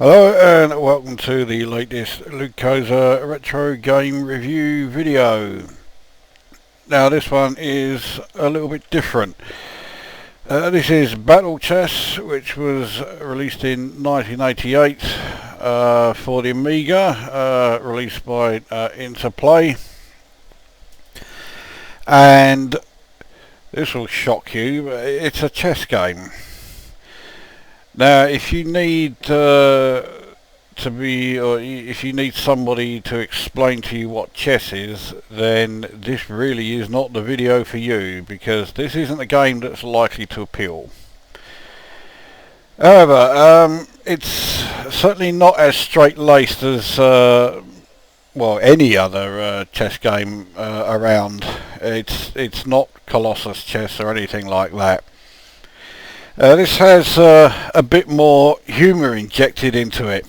Hello and welcome to the latest Lukozer retro game review video. Now this one is a little bit different. This is Battle Chess, which was released in 1988 for the Amiga, released by Interplay. And this will shock you, but it's a chess game. Now, if you need if you need somebody to explain to you what chess is, then this really is not the video for you, because this isn't a game that's likely to appeal. However, it's certainly not as straight-laced as any other chess game around. It's not Colossus chess or anything like that. This has a bit more humour injected into it,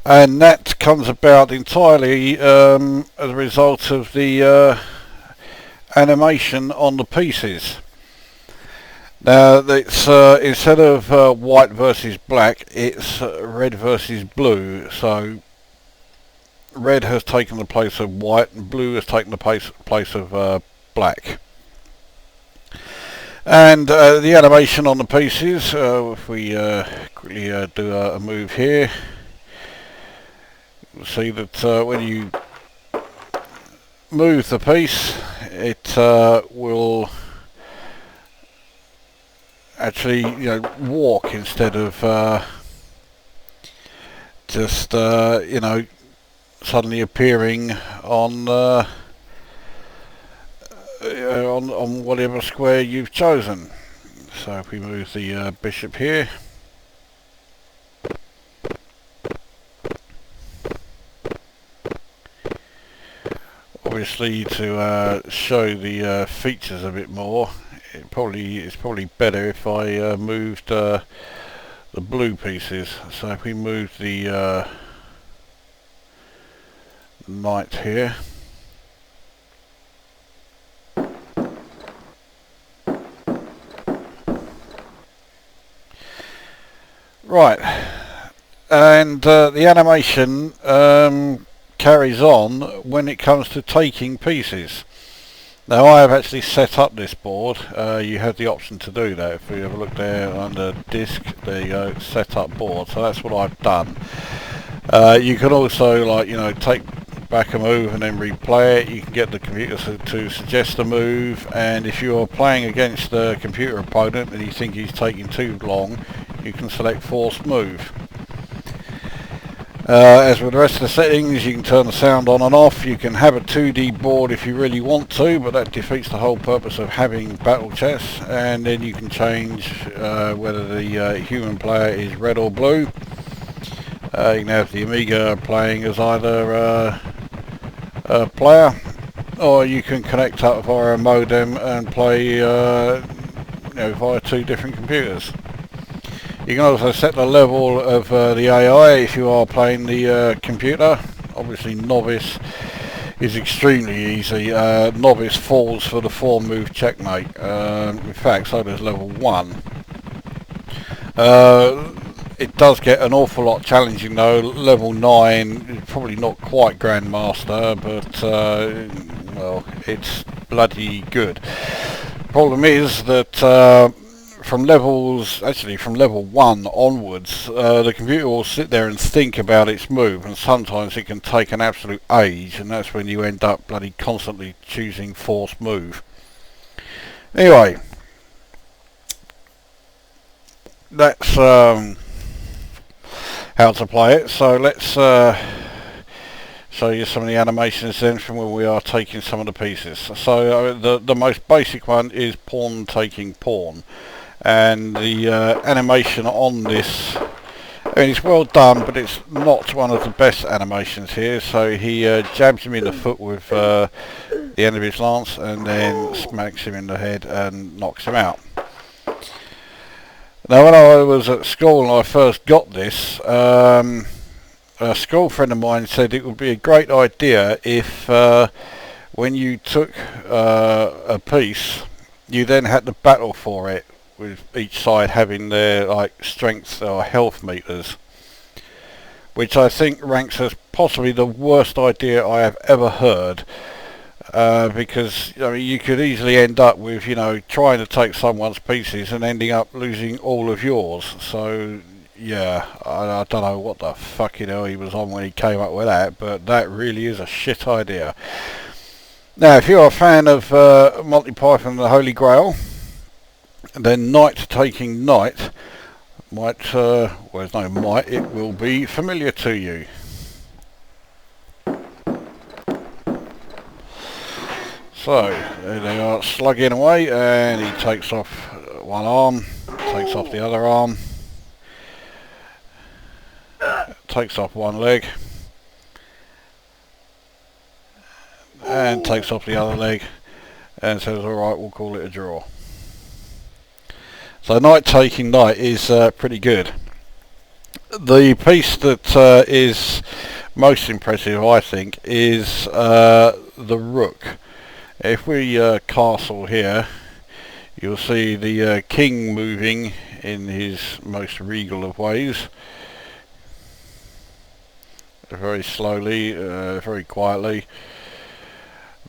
and that comes about entirely as a result of the animation on the pieces. Now, it's instead of white versus black, it's red versus blue. So red has taken the place of white and blue has taken the place of black. And the animation on the pieces, if we quickly do a move here, you'll see that when you move the piece, it will actually walk instead of just suddenly appearing on whatever square you've chosen. So if we move the bishop here, obviously to show the features a bit more, it's probably better if I moved the blue pieces. So if we move the knight here, right, and the animation carries on when it comes to taking pieces. Now, I have actually set up this board. You have the option to do that. If you have a look there under disk, there you go, set up board. So that's what I've done. You can also take back a move and then replay it. You can get the computer to suggest a move, and if you're playing against a computer opponent and you think he's taking too long, you can select forced move. As with the rest of the settings, you can turn the sound on and off. You can have a 2D board if you really want to, but that defeats the whole purpose of having battle chess. And then you can change whether the human player is red or blue. You can have the Amiga playing as either a player, or you can connect up via a modem and play via two different computers. You can also set the level of the AI if you are playing the computer. Obviously novice is extremely easy. Novice falls for the 4-move checkmate. In fact, so does level 1. It does get an awful lot challenging though. Level 9 is probably not quite Grandmaster, but well, it's bloody good. Problem is that from level 1 onwards, the computer will sit there and think about its move, and sometimes it can take an absolute age, and that's when you end up bloody constantly choosing forced move. Anyway, that's how to play it. So let's show you some of the animations then from when we are taking some of the pieces. So the most basic one is pawn taking pawn. And the animation on this, I mean, it's well done, but it's not one of the best animations here. So he jabs him in the foot with the end of his lance, and then smacks him in the head and knocks him out. Now, when I was at school and I first got this, a school friend of mine said it would be a great idea if when you took a piece, you then had to battle for it with each side having their like strength or health meters, which I think ranks as possibly the worst idea I have ever heard. Because I mean, you could easily end up with, you know, trying to take someone's pieces and ending up losing all of yours. So yeah, I don't know what the fucking hell he was on when he came up with that, but that really is a shit idea. Now, if you're a fan of Monty Python and the Holy Grail, then Knight Taking Knight might, well, there's no might, it will be familiar to you. So, there they are, slugging away, and he takes off one arm, takes off the other arm, takes off one leg, and takes off the other leg, and says, alright, we'll call it a draw. So Knight Taking Knight is pretty good. The piece that is most impressive, I think, is the rook. If we castle here, you'll see the king moving in his most regal of ways. Very slowly, very quietly.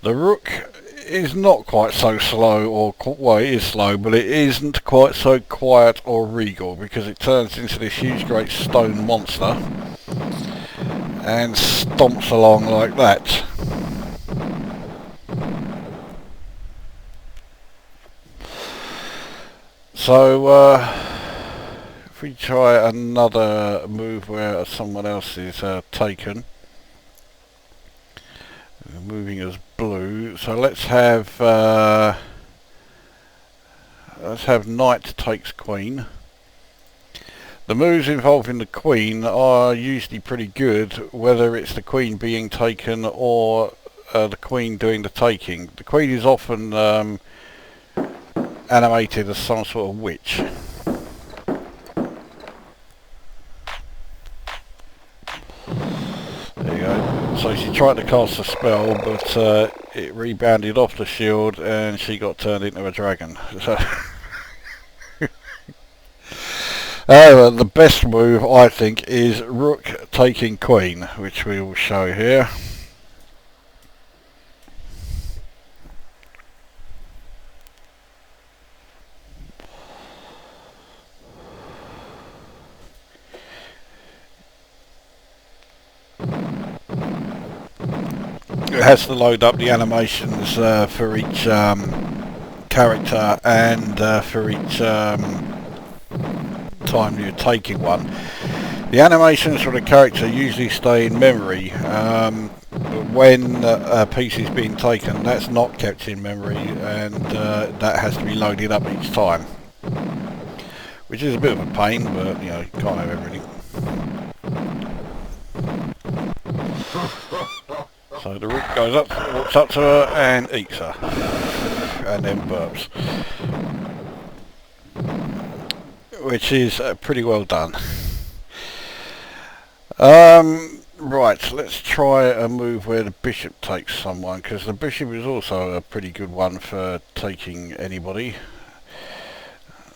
The rook is not quite so slow, or well, it is slow, but it isn't quite so quiet or regal, because it turns into this huge great stone monster and stomps along like that. So if we try another move where someone else is taken, moving as blue, so let's have knight takes queen. The moves involving the queen are usually pretty good, whether it's the queen being taken or the queen doing the taking. The queen is often animated as some sort of witch. There you go. So she tried to cast a spell, but it rebounded off the shield and she got turned into a dragon. So the best move, I think, is rook taking queen, which we will show here. It has to load up the animations for each character and for each time you're taking one. The animations for the character usually stay in memory, but when a piece is being taken, that's not kept in memory, and that has to be loaded up each time, which is a bit of a pain, but you know, you can't have everything. So the rook goes up, walks up to her and eats her, and then burps, which is pretty well done. Right, let's try a move where the bishop takes someone, because the bishop is also a pretty good one for taking anybody.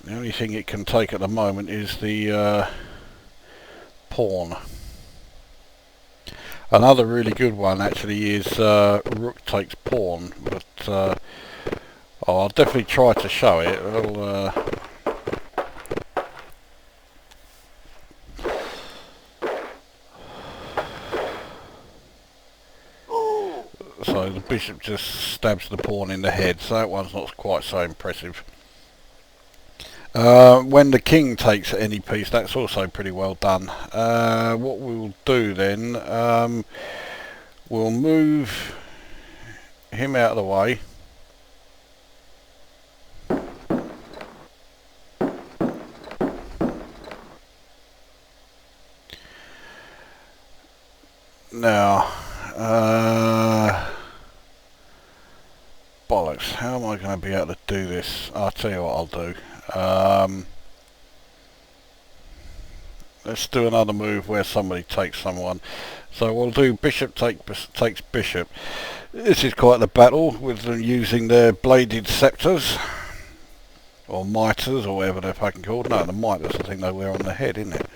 The only thing it can take at the moment is the pawn. Another really good one actually is rook takes pawn, but I'll definitely try to show it. So the bishop just stabs the pawn in the head, so that one's not quite so impressive. When the king takes any piece, that's also pretty well done. What we'll do then, we'll move him out of the way. Now, bollocks, how am I going to be able to do this? I'll tell you what I'll do. Let's do another move where somebody takes someone. So we'll do bishop takes bishop. This is quite the battle with them using their bladed scepters. or mitres, or whatever they're fucking called. No, the mitres, I think they wear on the head, isn't it?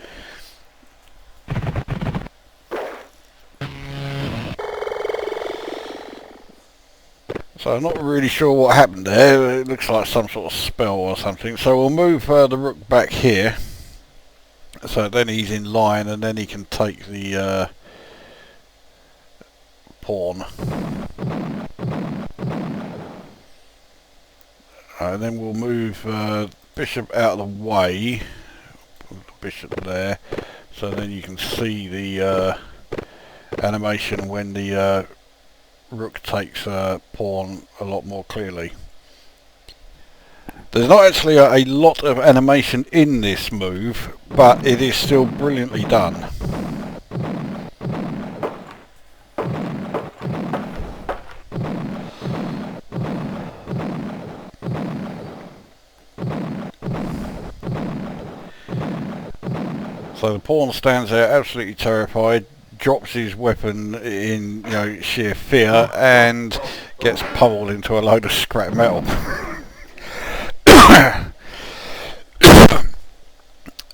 So I'm not really sure what happened there. It looks like some sort of spell or something. So we'll move the rook back here. So then he's in line, and then he can take the pawn. And then we'll move bishop out of the way. Put the bishop there. So then you can see the animation when the rook takes pawn a lot more clearly. There's not actually a lot of animation in this move, but it is still brilliantly done. So the pawn stands there absolutely terrified, drops his weapon in, you know, sheer fear, and gets pummeled into a load of scrap metal.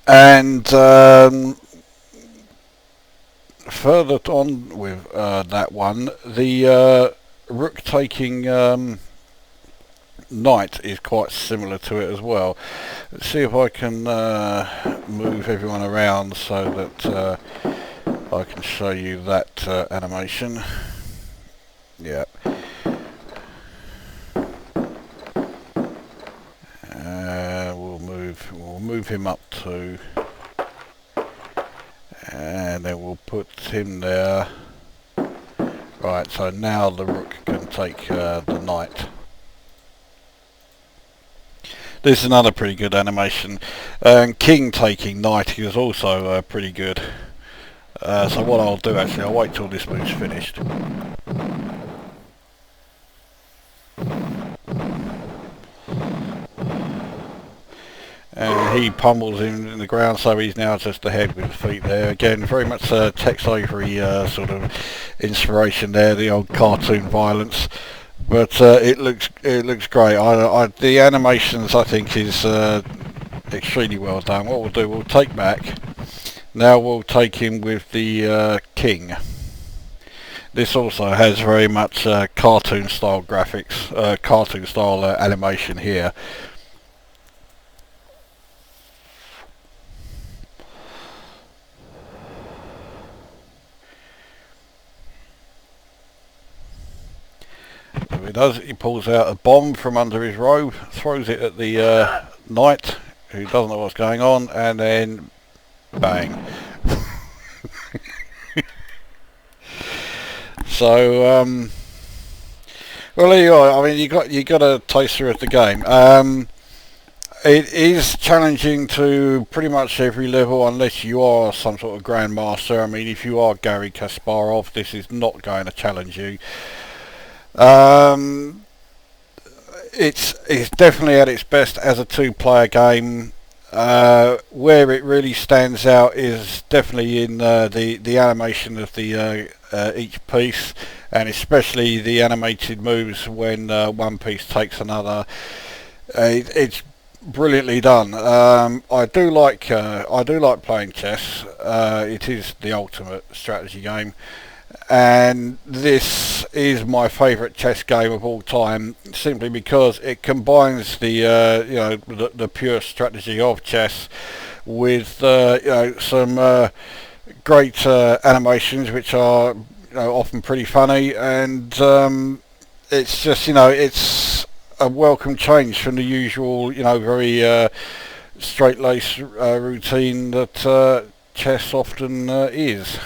And further on with that one, the rook taking knight is quite similar to it as well. Let's see if I can move everyone around so that I can show you that animation. Yeah. We'll move him up to, and then we'll put him there. Right, so now the rook can take the knight. This is another pretty good animation. King taking knight is also pretty good. So what I'll do, actually, I'll wait till this move's finished. And he pummels him in the ground, so he's now just ahead with the feet there. Again, very much Tex Avery sort of inspiration there, the old cartoon violence. But it looks great. The animations, I think, is extremely well done. What we'll do, we'll take back. Now we'll take him with the king. This also has very much cartoon style graphics, cartoon style animation here. So he does, he pulls out a bomb from under his robe, throws it at the knight, who doesn't know what's going on, and then bang. So well, there you are. I mean, you got a taster of the game. It is challenging to pretty much every level, unless you are some sort of grandmaster. I mean, if you are Garry Kasparov, this is not going to challenge you. It's definitely at its best as a two-player game. Where it really stands out is definitely in the animation of the each piece, and especially the animated moves when one piece takes another. It's brilliantly done. I do like playing chess. It is the ultimate strategy game. And this is my favourite chess game of all time, simply because it combines the you know, the pure strategy of chess with you know, some great animations, which are, you know, often pretty funny, and it's just, you know, it's a welcome change from the usual, you know, very straight-laced routine that chess often is.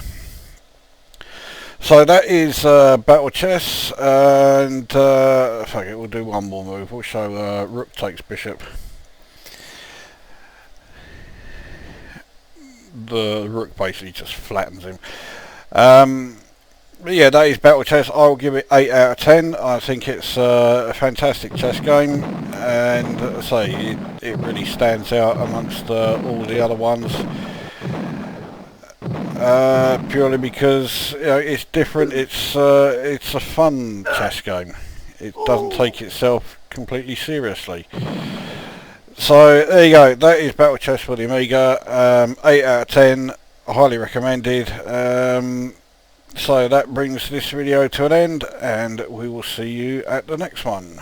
So that is Battle Chess, and fuck it, we'll do one more move. We'll show Rook takes Bishop. The Rook basically just flattens him. But yeah, that is Battle Chess. I will give it 8 out of 10. I think it's a fantastic chess game, and as I say, it really stands out amongst all the other ones. Purely because, you know, it's different. It's a fun chess game. It doesn't take itself completely seriously. So there you go, that is Battle Chess for the Amiga. 8 out of 10, highly recommended. So that brings this video to an end, and we will see you at the next one.